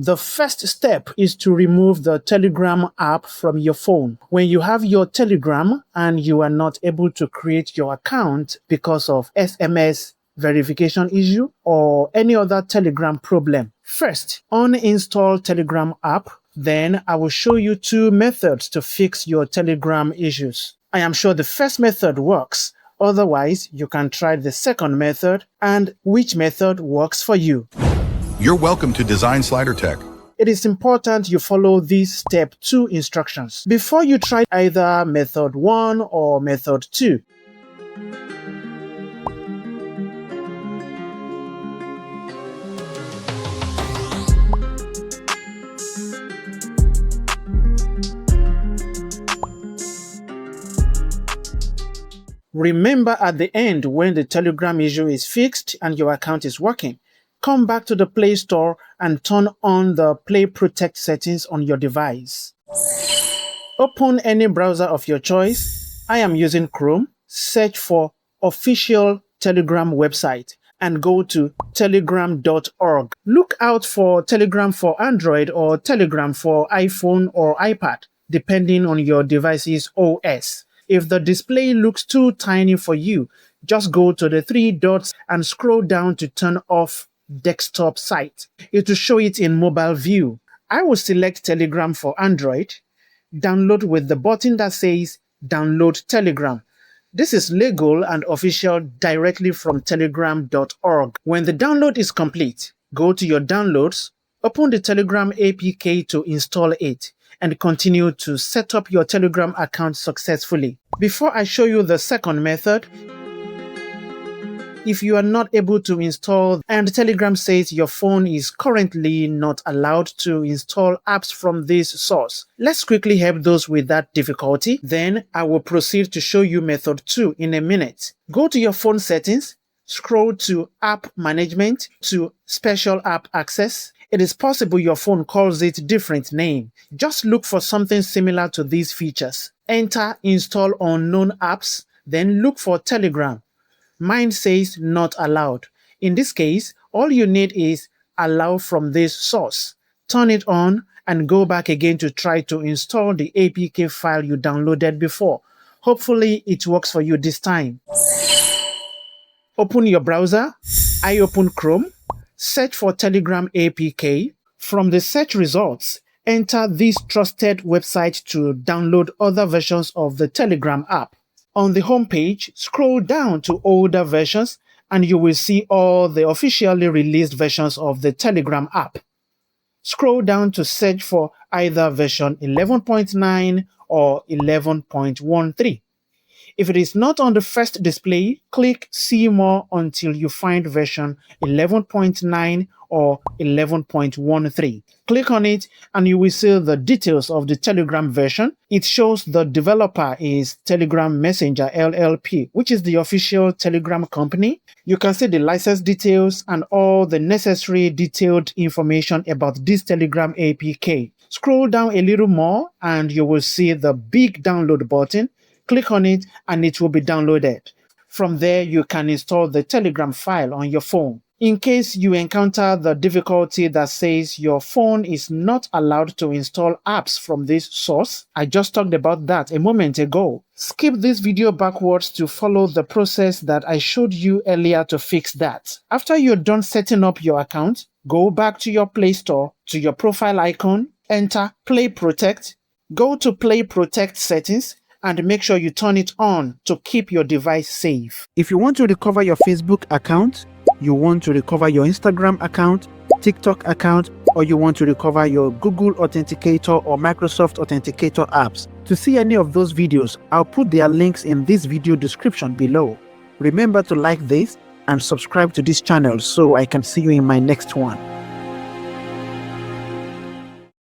The first step is to remove the Telegram app from your phone. When you have your Telegram and you are not able to create your account because of SMS verification issue or any other Telegram problem, first, uninstall Telegram app. Then I will show you two methods to fix your Telegram issues. I am sure the first method works. Otherwise, you can try the second method and which method works for you. You're welcome to Design Slider Tech. It is important you follow these step 2 instructions before you try either method 1 or method 2. Remember at the end, when the Telegram issue is fixed and your account is working, come back to the Play Store and turn on the Play Protect settings on your device. Open any browser of your choice. I am using Chrome. Search for official Telegram website and go to telegram.org. Look out for Telegram for Android or Telegram for iPhone or iPad, depending on your device's OS. If the display looks too tiny for you, just go to the 3 dots and scroll down to turn off desktop site. It will show it in mobile view. I will select Telegram for Android, download with the button that says Download Telegram. This is legal and official directly from telegram.org. When the download is complete, go to your downloads, open the Telegram APK to install it, and continue to set up your Telegram account successfully. Before I show you the second method, if you are not able to install and Telegram says your phone is currently not allowed to install apps from this source, let's quickly help those with that difficulty. Then I will proceed to show you method 2 in a minute. Go to your phone settings, scroll to App Management to Special App Access. It is possible your phone calls it different name. Just look for something similar to these features. Enter Install Unknown Apps, then look for Telegram. Mine says Not Allowed. In this case, all you need is Allow from this source. Turn it on and go back again to try to install the APK file you downloaded before. Hopefully it works for you this time. Open your browser. I open Chrome. Search for Telegram APK. From the search results, enter this trusted website to download other versions of the Telegram app. On the home page, scroll down to older versions and you will see all the officially released versions of the Telegram app. Scroll down to search for either version 11.9 or 11.13. If it is not on the first display, click See More until you find version 11.9 or 11.13. Click on it and you will see the details of the Telegram version. It shows the developer is Telegram Messenger LLP, which is the official Telegram company. You can see the license details and all the necessary detailed information about this Telegram APK. Scroll down a little more and you will see the big download button. Click on it and it will be downloaded. From there, you can install the Telegram file on your phone. In case you encounter the difficulty that says your phone is not allowed to install apps from this source, I just talked about that a moment ago. Skip this video backwards to follow the process that I showed you earlier to fix that. After you're done setting up your account, go back to your Play Store, to your profile icon, enter Play Protect, go to Play Protect settings, and make sure you turn it on to keep your device safe. If you want to recover your Facebook account, you want to recover your Instagram account, TikTok account, or you want to recover your Google Authenticator or Microsoft Authenticator apps. To see any of those videos, I'll put their links in this video description below. Remember to like this and subscribe to this channel so I can see you in my next one.